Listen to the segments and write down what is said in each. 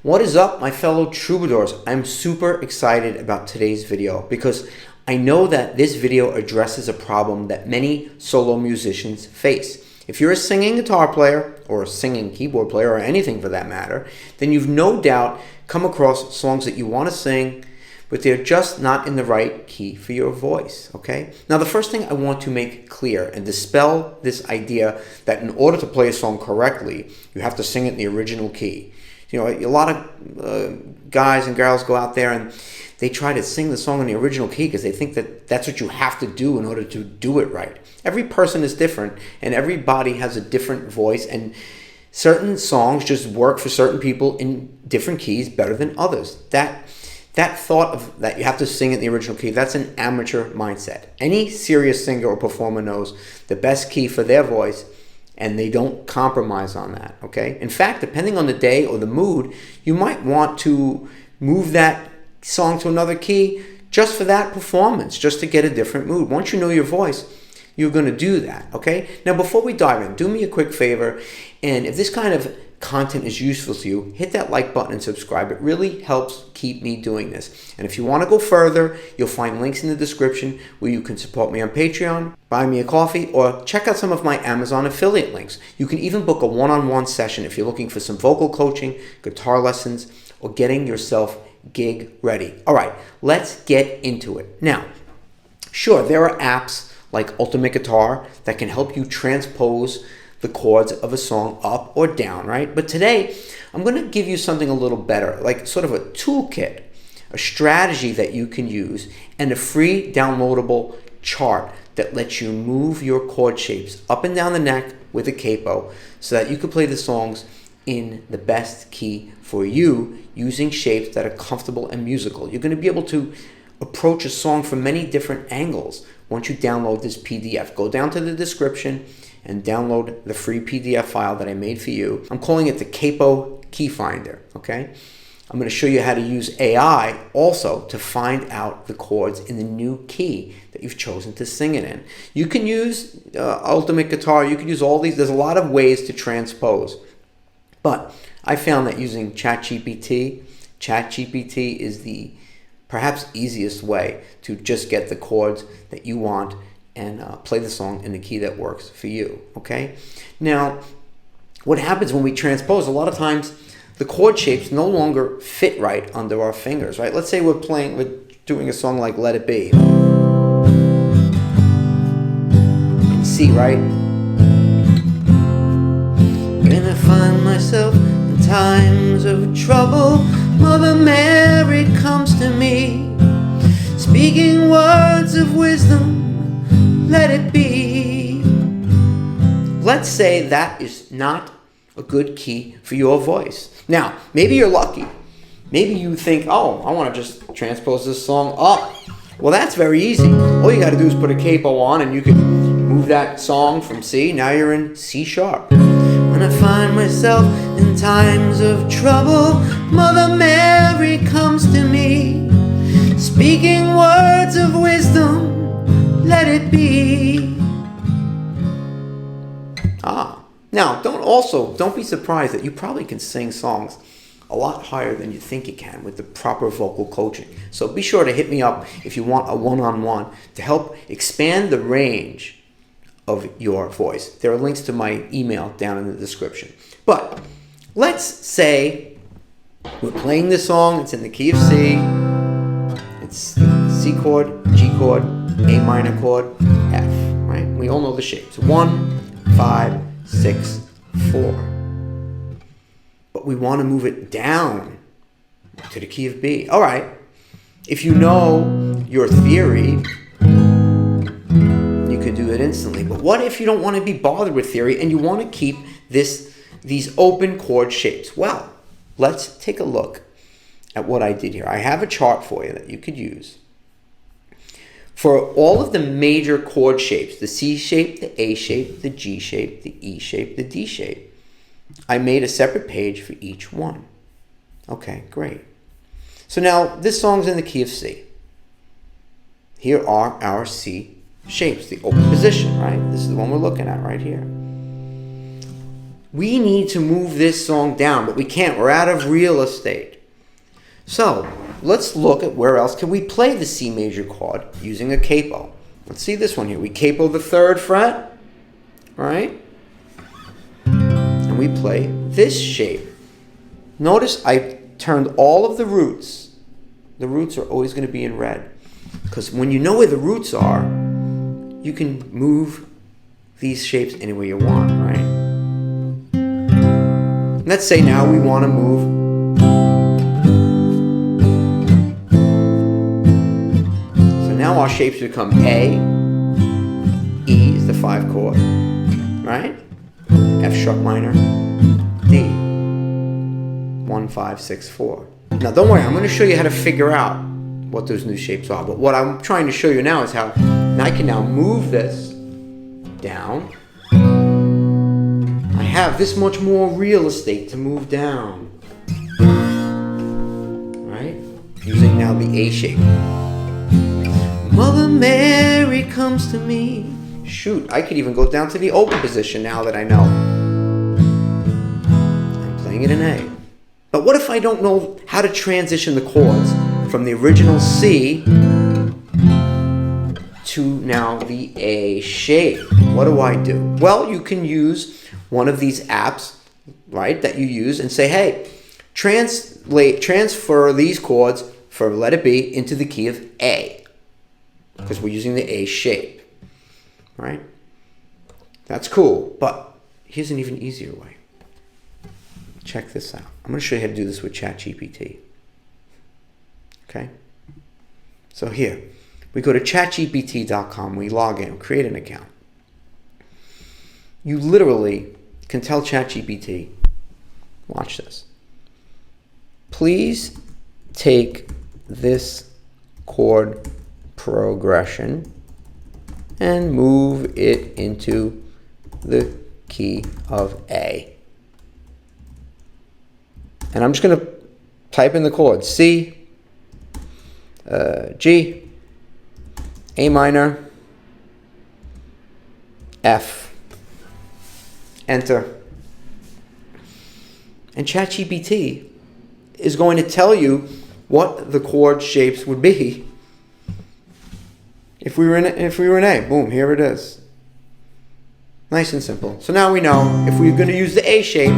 What is up, my fellow troubadours? I'm super excited about today's video because I know that this video addresses a problem that many solo musicians face. If you're a singing guitar player or a singing keyboard player or anything for that matter, then you've no doubt come across songs that you want to sing, but they're just not in the right key for your voice, okay? Now, the first thing I want to make clear and dispel this idea that in order to play a song correctly, you have to sing it in the original key. You know, a lot of guys and girls go out there and they try to sing the song in the original key because they think that that's what you have to do in order to do it right. Every person is different and everybody has a different voice, and certain songs just work for certain people in different keys better than others. That thought of that you have to sing in the original key, that's an amateur mindset. Any serious singer or performer knows the best key for their voice, and they don't compromise on that, okay? In fact, depending on the day or the mood, you might want to move that song to another key just for that performance, just to get a different mood. Once you know your voice, you're going to do that, okay? Now, before we dive in, do me a quick favor, and if this kind of content is useful to you, hit that like button and subscribe. It really helps keep me doing this. And if you want to go further, you'll find links in the description where you can support me on Patreon, buy me a coffee, or check out some of my Amazon affiliate links. You can even book a one-on-one session if you're looking for some vocal coaching, guitar lessons, or getting yourself gig ready. All right, let's get into it. Now, sure, there are apps like Ultimate Guitar that can help you transpose the chords of a song up or down, right? But today, I'm going to give you something a little better, like sort of a toolkit, a strategy that you can use, and a free downloadable chart that lets you move your chord shapes up and down the neck with a capo so that you can play the songs in the best key for you using shapes that are comfortable and musical. You're going to be able to approach a song from many different angles once you download this PDF. Go down to the description and download the free PDF file that I made for you. I'm calling it the Capo Key Finder, okay? I'm going to show you how to use AI also to find out the chords in the new key that you've chosen to sing it in. You can use Ultimate Guitar, you can use all these. There's a lot of ways to transpose. But I found that using ChatGPT is the perhaps easiest way to just get the chords that you want and play the song in the key that works for you, okay? Now, what happens when we transpose, a lot of times the chord shapes no longer fit right under our fingers, right? Let's say we're doing a song like Let It Be. In C, right? When I find myself in times of trouble, Mother Mary comes to me, speaking words of wisdom, let it be. Let's say that is not a good key for your voice. Now, maybe you're lucky. Maybe you think, oh, I want to just transpose this song up. Well, that's very easy. All you got to do is put a capo on and you can move that song from C. Now you're in C sharp. When I find myself in times of trouble, Mother Mary comes to me, speaking words of wisdom, let it be. Now don't be surprised that you probably can sing songs a lot higher than you think you can with the proper vocal coaching. So be sure to hit me up if you want a one-on-one to help expand the range of your voice. There are links to my email down in the description. But let's say we're playing this song, it's in the key of C, it's C chord, G chord, A minor chord, F, right? We all know the shapes. 1, 5, 6, 4. But we want to move it down to the key of B. All right. If you know your theory, you can do it instantly. But what if you don't want to be bothered with theory and you want to keep these open chord shapes? Well, let's take a look at what I did here. I have a chart for you that you could use for all of the major chord shapes, the C shape, the A shape, the G shape, the E shape, the D shape. I made a separate page for each one. Okay, great. So now this song's in the key of C. Here are our C shapes, the open position, right? This is the one we're looking at right here. We need to move this song down, but we can't. We're out of real estate. So let's look at where else can we play the C major chord using a capo. Let's see this one here. We capo the 3rd fret, right? And we play this shape. Notice I turned all of the roots. The roots are always going to be in red. Because when you know where the roots are, you can move these shapes anywhere you want, right? Let's say now we want to move. So now our shapes become A, E is the 5 chord, right? F sharp minor, D, 1, 5, 6, 4. Now don't worry, I'm going to show you how to figure out what those new shapes are. But what I'm trying to show you now is how I can now move this down. I have this much more real estate to move down, right? Using now the A shape. Mother Mary comes to me. Shoot, I could even go down to the open position now that I know. I'm playing it in A. But what if I don't know how to transition the chords from the original C to now the A shape? What do I do? Well, you can use one of these apps, right, that you use and say, hey, transfer these chords for let it be into the key of A, because we're using the A shape, right? That's cool, but here's an even easier way. Check this out. I'm going to show you how to do this with ChatGPT. Okay? So here, we go to chatgpt.com, we log in, create an account. You literally can tell ChatGPT, watch this, please take this chord progression and move it into the key of A. And I'm just going to type in the chords, C, G, A minor, F, enter. And ChatGPT is going to tell you what the chord shapes would be if we were in A. Boom, here it is. Nice and simple. So now we know if we're going to use the A shape,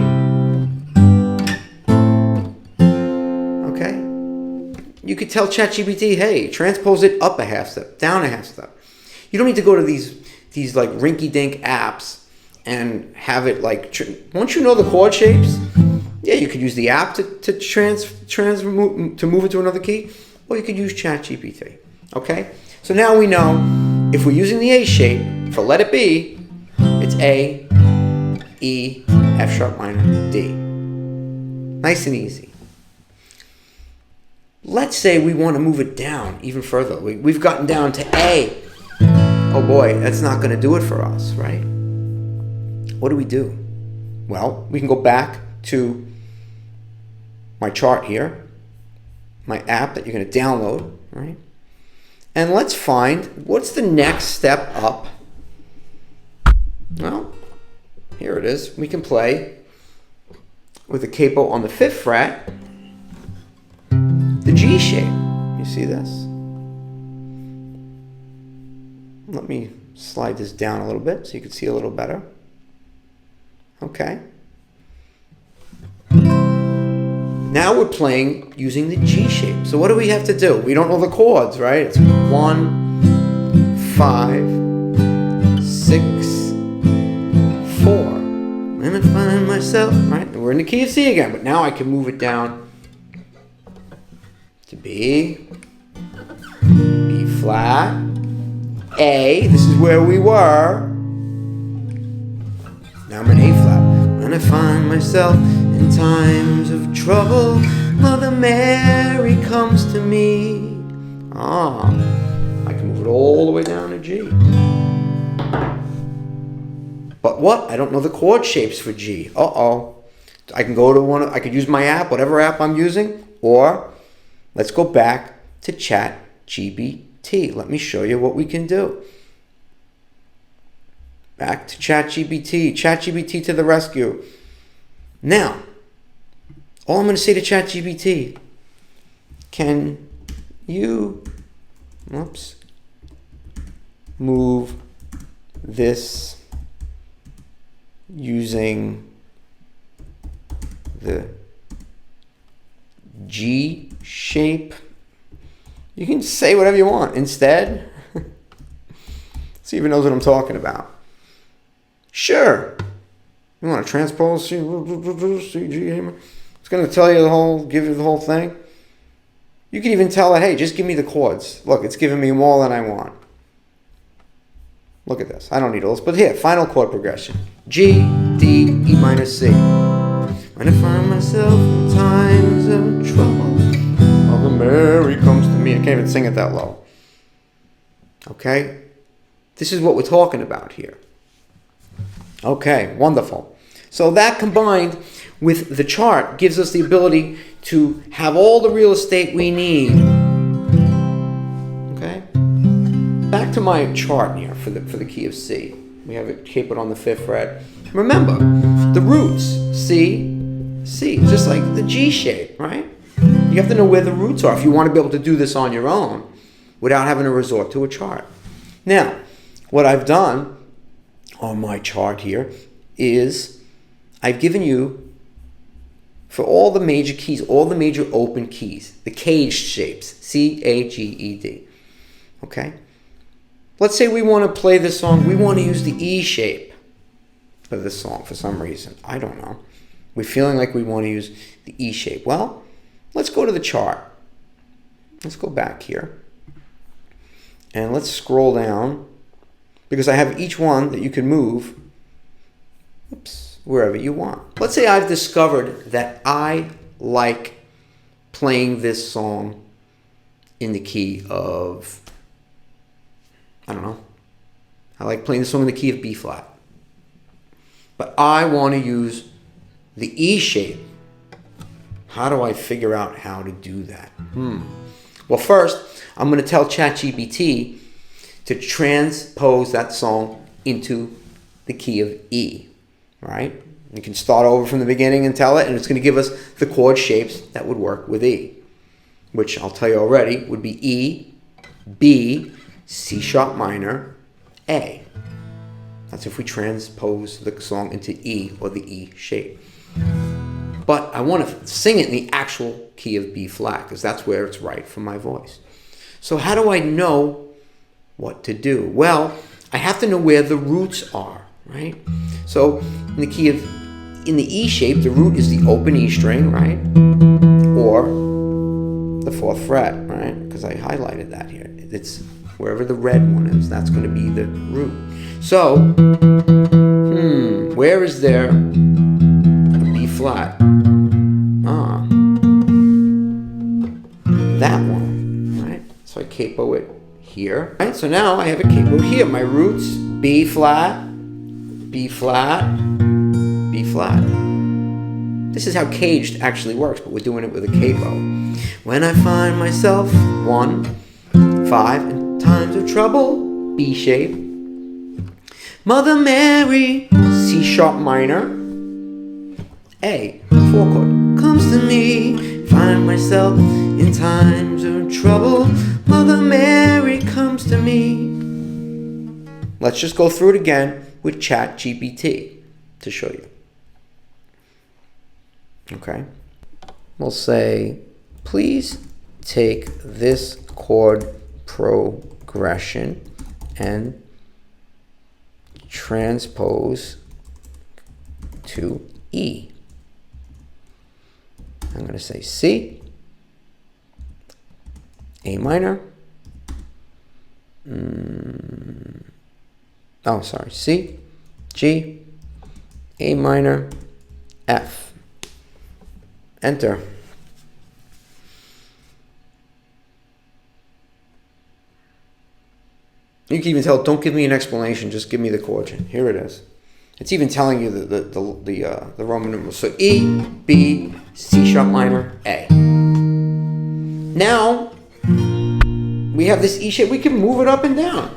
you could tell ChatGPT, hey, transpose it up a half step, down a half step. You don't need to go to these like rinky-dink apps and have it like, once you know the chord shapes, yeah, you could use the app to move it to another key, or you could use ChatGPT, okay? So now we know if we're using the A shape for let it be, it's A, E, F sharp minor, D. Nice and easy. Let's say we want to move it down even further. We've gotten down to A. Oh boy, that's not going to do it for us, right? What do we do? Well, we can go back to my chart here, my app that you're going to download, right? And let's find what's the next step up. Well, here it is. We can play with the capo on the 5th fret. The G shape. You see this? Let me slide this down a little bit so you can see a little better. Okay. Now we're playing using the G shape. So what do we have to do? We don't know the chords, right? It's 1, 5, 6, 4. And I find myself, right? We're in the key of C again, but now I can move it down to B, B flat, A, this is where we were. Now I'm in A flat. When I find myself in times of trouble, Mother Mary comes to me. Ah, I can move it all the way down to G. But what? I don't know the chord shapes for G. Uh-oh. I can go to I could use my app, whatever app I'm using, or let's go back to ChatGPT. Let me show you what we can do. Back to ChatGPT. ChatGPT to the rescue. Now, all I'm going to say to ChatGPT, can you, move this using the G shape? You can say whatever you want. Instead, see if it knows what I'm talking about. Sure. You want to transpose? It's going to tell you the whole, give you the whole thing. You can even tell it, hey, just give me the chords. Look, it's giving me more than I want. Look at this. I don't need all this. But here, final chord progression. G, D, E minor, C. When I find myself in times of trouble, Mother Mary comes to me. I can't even sing it that low. Okay? This is what we're talking about here. Okay, wonderful. So that combined with the chart gives us the ability to have all the real estate we need. Okay? Back to my chart here for the key of C. We have it capoed on the 5th fret. Remember, the roots, C, C, just like the G shape, right? You have to know where the roots are if you want to be able to do this on your own without having to resort to a chart. Now, what I've done on my chart here is I've given you, for all the major keys, all the major open keys, the caged shapes, C, A, G, E, D. Okay? Let's say we want to play this song, we want to use the E shape of this song for some reason. I don't know. We're feeling like we want to use the E shape. Well, let's go to the chart. Let's go back here. And let's scroll down, because I have each one that you can move wherever you want. Let's say I've discovered that I like playing this song in the key of, I don't know, I like playing the song in the key of B flat. But I want to use the E shape. How do I figure out how to do that? Well, first, I'm going to tell ChatGPT to transpose that song into the key of E, right? You can start over from the beginning and tell it, and it's going to give us the chord shapes that would work with E, which I'll tell you already would be E, B, C sharp minor, A. That's if we transpose the song into E or the E shape. But I want to sing it in the actual key of B flat, because that's where it's right for my voice. So how do I know what to do? Well, I have to know where the roots are, right? So in the key of, in the E shape, the root is the open E string, right? Or the 4th fret, right? Because I highlighted that here. It's wherever the red one is, that's going to be the root. So, where is there a B flat? That one, right? So I capo it here. Right? So now I have a capo here. My roots, B flat, B flat, B flat. This is how caged actually works, but we're doing it with a capo. When I find myself 1, 5 in times of trouble, B shape. Mother Mary, C sharp minor, A, 4 chord, comes to me, find myself in times of trouble, Mother Mary comes to me. Let's just go through it again with ChatGPT to show you. Okay. We'll say, please take this chord progression and transpose to E. I'm going to say C, A minor, C, G, A minor, F. Enter. You can even tell, don't give me an explanation, just give me the chord. Here it is. It's even telling you the Roman numerals. So E, B, C sharp minor, A. Now, we have this E shape. We can move it up and down.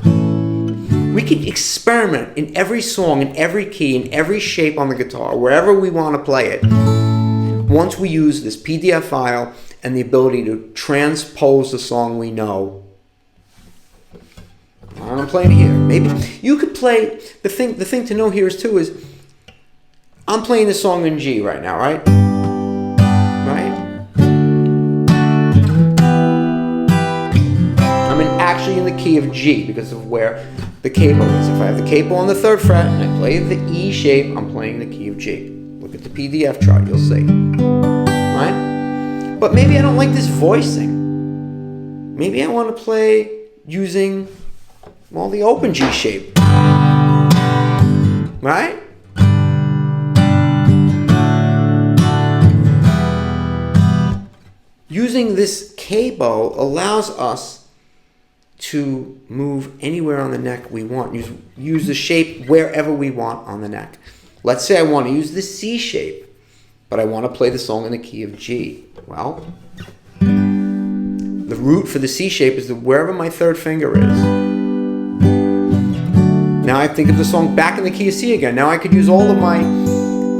We could experiment in every song, in every key, in every shape on the guitar, wherever we want to play it. Once we use this PDF file and the ability to transpose the song we know. I'm playing it here. Maybe you could play, the thing to know here is too is, I'm playing this song in G right now, right? Actually in the key of G because of where the capo is. If I have the capo on the 3rd fret and I play the E shape, I'm playing the key of G. Look at the PDF chart, you'll see. Right? But maybe I don't like this voicing. Maybe I want to play using, well, the open G shape. Right? Using this capo allows us to move anywhere on the neck we want. Use the shape wherever we want on the neck. Let's say I want to use the C shape, but I want to play the song in the key of G. Well, the root for the C shape is wherever my 3rd finger is. Now I think of the song back in the key of C again. Now I could use all of my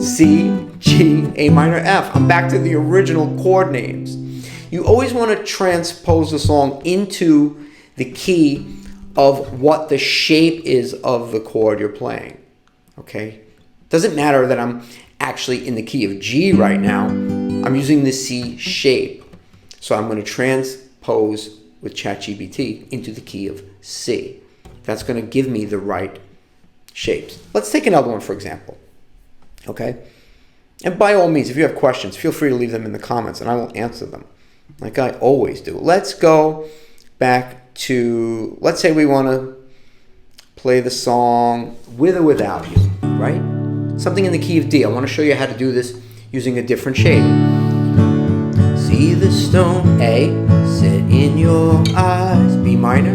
C, G, A minor, F. I'm back to the original chord names. You always want to transpose the song into the key of what the shape is of the chord you're playing. Okay? Doesn't matter that I'm actually in the key of G right now. I'm using the C shape. So I'm going to transpose with ChatGPT into the key of C. That's going to give me the right shapes. Let's take another one, for example. Okay? And by all means, if you have questions, feel free to leave them in the comments and I will answer them, like I always do. Let's go back to, let's say we want to play the song With or Without You, right? Something in the key of D. I want to show you how to do this using a different shape. See the stone, A, set in your eyes, B minor.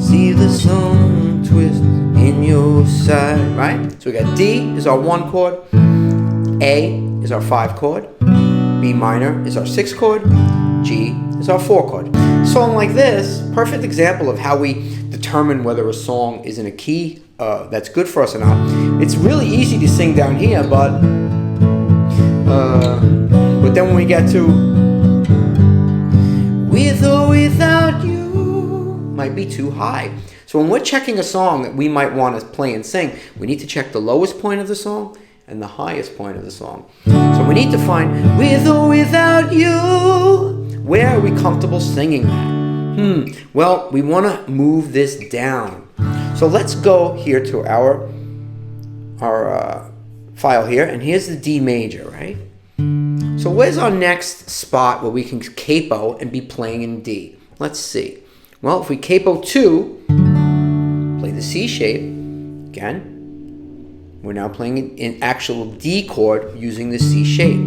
See the sun twist in your side, right? So we got D is our 1 chord, A is our 5 chord, B minor is our 6 chord, G is our 4 chord. A song like this, perfect example of how we determine whether a song is in a key that's good for us or not. It's really easy to sing down here, but then when we get to With or Without You, might be too high. So when we're checking a song that we might want to play and sing, we need to check the lowest point of the song and the highest point of the song. So we need to find With or Without You. Where are we comfortable singing that? Well, we want to move this down. So let's go here to our file here, and here's the D major, right? So where's our next spot where we can capo and be playing in D? Let's see. Well, if we capo 2, play the C shape, again, we're now playing in actual D chord using the C shape.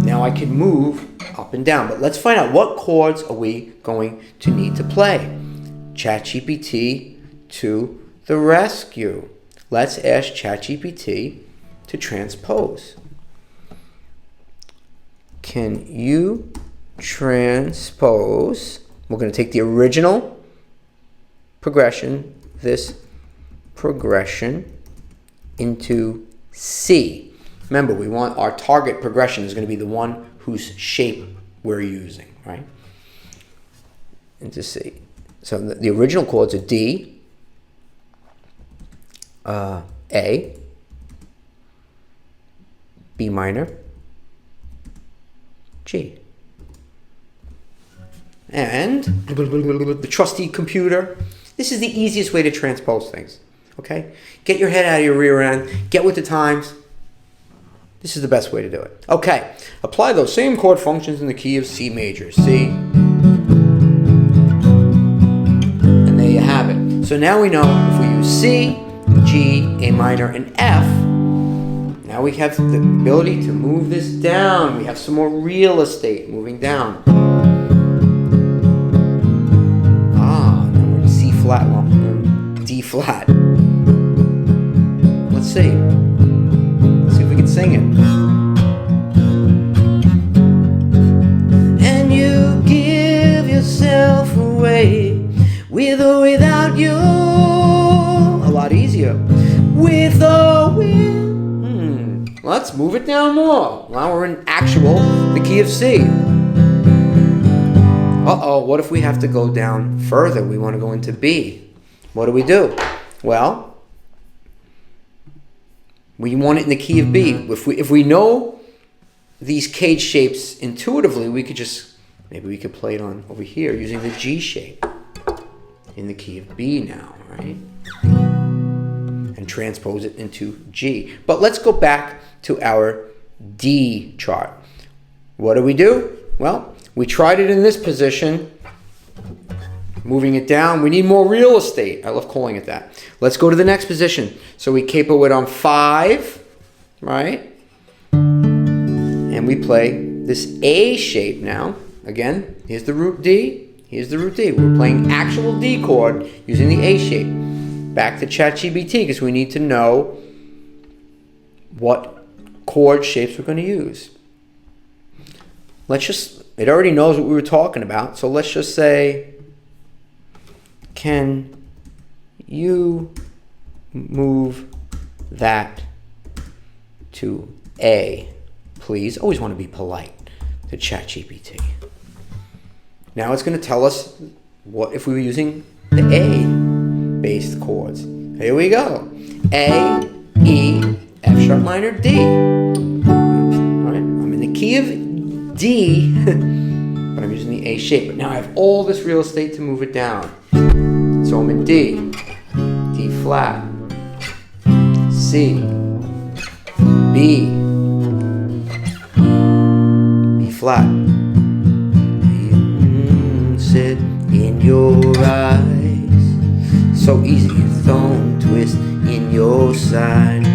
Now I can move up and down, but let's find out what chords are we going to need to play. ChatGPT to the rescue. Let's ask ChatGPT to transpose. Can you transpose? We're going to take the original progression, this progression, into C. Remember, we want our target progression is going to be the one whose shape we're using, right? Into C. So the original chords are D, A, B minor, G. And the trusty computer. This is the easiest way to transpose things, okay? Get your head out of your rear end, get with the times. This is the best way to do it. Okay, apply those same chord functions in the key of C major. C. And there you have it. So now we know if we use C, G, A minor, and F, now we have the ability to move this down. We have some more real estate moving down. Now we're in C flat, well, we're in D flat. Let's see. Let's see if we can sing it. And you give yourself away, with or without you. here. With a wind. Let's move it down more. Now we're in the key of C. Uh-oh, what if we have to go down further? We want to go into B. What do? Well, we want it in the key of B. If we know these cage shapes intuitively, we could just, maybe we could play it on over here using the G shape in the key of B now, right? And transpose it into G. But let's go back to our D chart. What do? Well, we tried it in this position, moving it down. We need more real estate. I love calling it that. Let's go to the next position. So we capo it on 5, right? And we play this A shape now. Again, here's the root D. Here's the root D. We're playing actual D chord using the A shape. Back to ChatGPT because we need to know what chord shapes we're going to use. It already knows what we were talking about. So let's just say, can you move that to A, please? Always want to be polite to ChatGPT. Now it's going to tell us what if we were using the A-based chords. Here we go. A, E, F sharp minor, D. All right, I'm in the key of D, but I'm using the A shape. But now I have all this real estate to move it down. So I'm in D, D flat, C, B, B flat. Sit in your eyes, so easy, thumb twist in your side.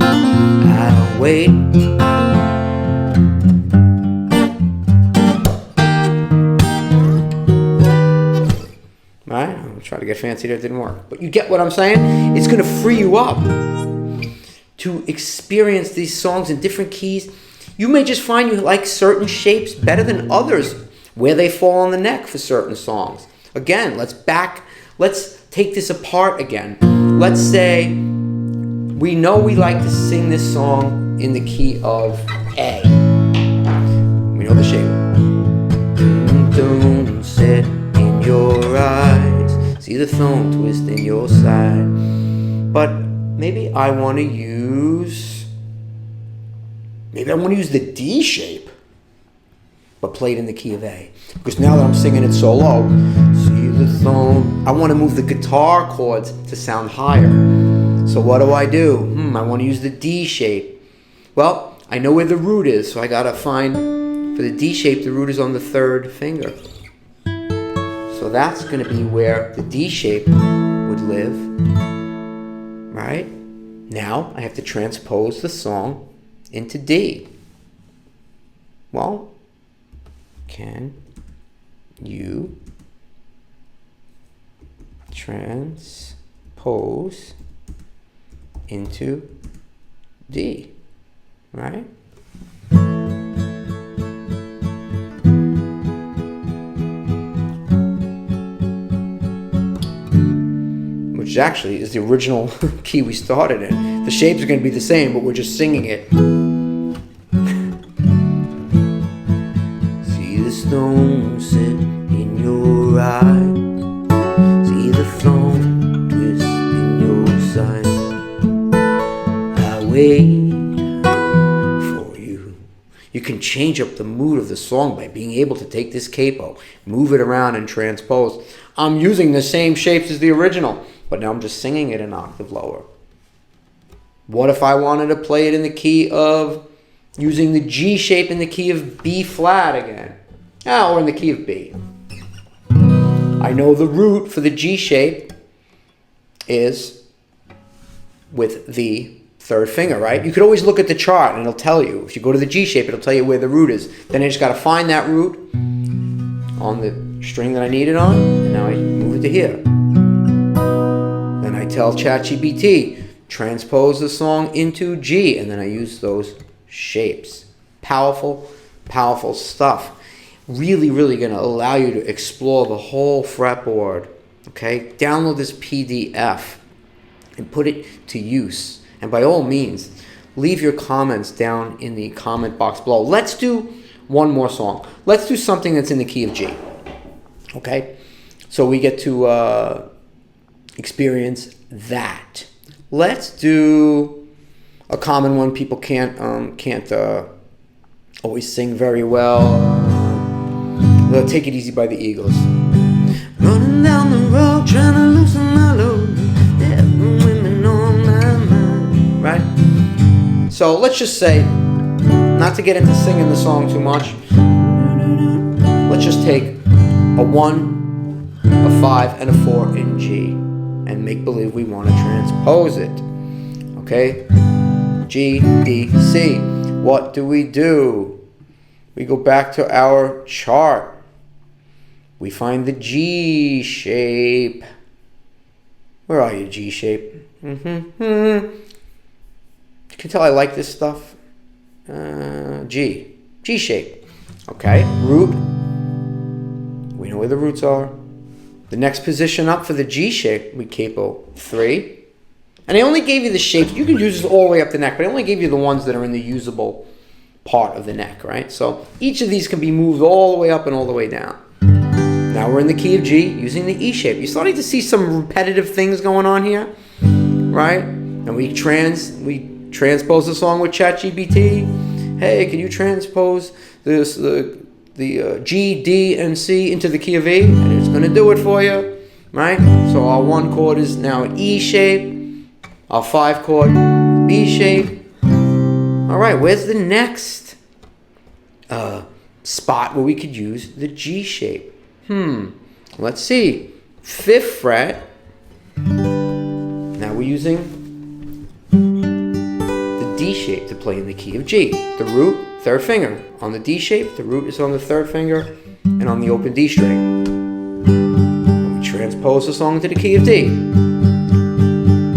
I'll wait. Right? I'm trying to get fancy there, it didn't work. But you get what I'm saying? It's going to free you up to experience these songs in different keys. You may just find you like certain shapes better than others, where they fall on the neck for certain songs. Again, let's take this apart again. Let's say we know we like to sing this song in the key of A. We know the shape. Don't sit in your eyes, see the thumb twist in your side. But maybe I want to use the D shape, but play it in the key of A. Because now that I'm singing it so low, see the thumb, I want to move the guitar chords to sound higher. So what do? I want to use the D shape. Well, I know where the root is, so I got to find, for the D shape, the root is on the 3rd finger. So that's going to be where the D shape would live, right? Now I have to transpose the song into D. Well, can you transpose into D, right? Which actually is the original key we started in. The shapes are going to be the same, but we're just singing it. See the stone sit in your eye. See the thumb twist in your side. I wait for you. You can change up the mood of the song by being able to take this capo, move it around and transpose. I'm using the same shapes as the original, but now I'm just singing it an octave lower. What if I wanted to play it in the key of, using the G shape in the key of B flat again? Or in the key of B. I know the root for the G shape is with the 3rd finger, right? You could always look at the chart and it'll tell you. If you go to the G shape, it'll tell you where the root is. Then I just got to find that root on the string that I need it on, and now I move it to here. Then I tell ChatGPT, transpose the song into G, and then I use those shapes. Powerful, powerful stuff. Really, really going to allow you to explore the whole fretboard. Okay, download this PDF. and put it to use. And by all means, leave your comments down in the comment box below. Let's do one more song. Let's do something that's in the key of G. Okay? So we get to experience that. Let's do a common one people can't always sing very well. Take It Easy by the Eagles. Running down the road, trying to loosen my load. Women on my mind. Right? So let's just say, not to get into singing the song too much, let's just take a 1, a 5, and a 4 in G and make believe we want to transpose it. Okay? G, D, C. What do? We go back to our chart. We find the G shape. Where are you, G shape? You can tell I like this stuff. G shape. Okay, root. We know where the roots are. The next position up for the G shape, we capo 3. And I only gave you the shapes. You can use this all the way up the neck, but I only gave you the ones that are in the usable part of the neck, right? So each of these can be moved all the way up and all the way down. Now we're in the key of G using the E shape. You're starting to see some repetitive things going on here, right? And we transpose the song with ChatGPT. Hey, can you transpose the G, D, and C into the key of E? And it's going to do it for you, right? So our 1 chord is now an E shape. Our 5 chord, B shape. All right, where's the next spot where we could use the G shape? Let's see. 5th fret. Now we're using the D shape to play in the key of G. The root, 3rd finger. On the D shape, the root is on the 3rd finger and on the open D string. And we transpose the song to the key of D.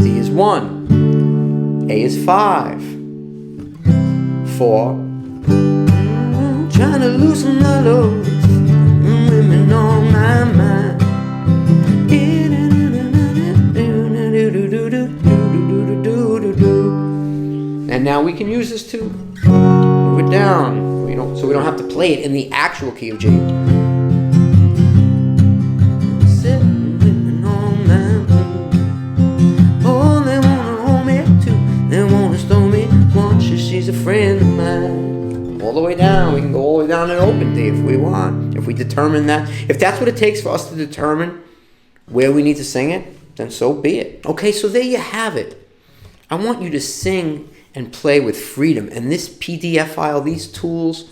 D is 1. A is 5. 4. Trying to loosen the load. Women on my mind. And now we can use this to move it down. So we don't have to play it in the actual key of G. Women on my mind. Oh, they wanna hold me too. They wanna stone me. Want you, she's a friend of mine. All the way down. We can go all the way down to open D if we want. If we determine that. If that's what it takes for us to determine where we need to sing it, then so be it. Okay, so there you have it. I want you to sing and play with freedom. And this PDF file, these tools,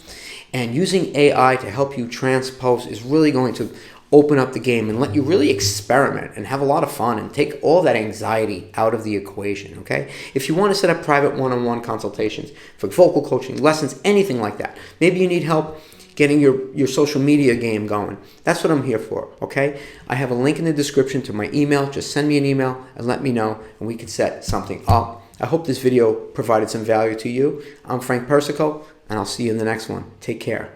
and using AI to help you transpose is really going to open up the game and let you really experiment and have a lot of fun and take all that anxiety out of the equation, okay? If you want to set up private one-on-one consultations for vocal coaching, lessons, anything like that, maybe you need help getting your social media game going. That's what I'm here for, okay? I have a link in the description to my email. Just send me an email and let me know, and we can set something up. I hope this video provided some value to you. I'm Frank Persico, and I'll see you in the next one. Take care.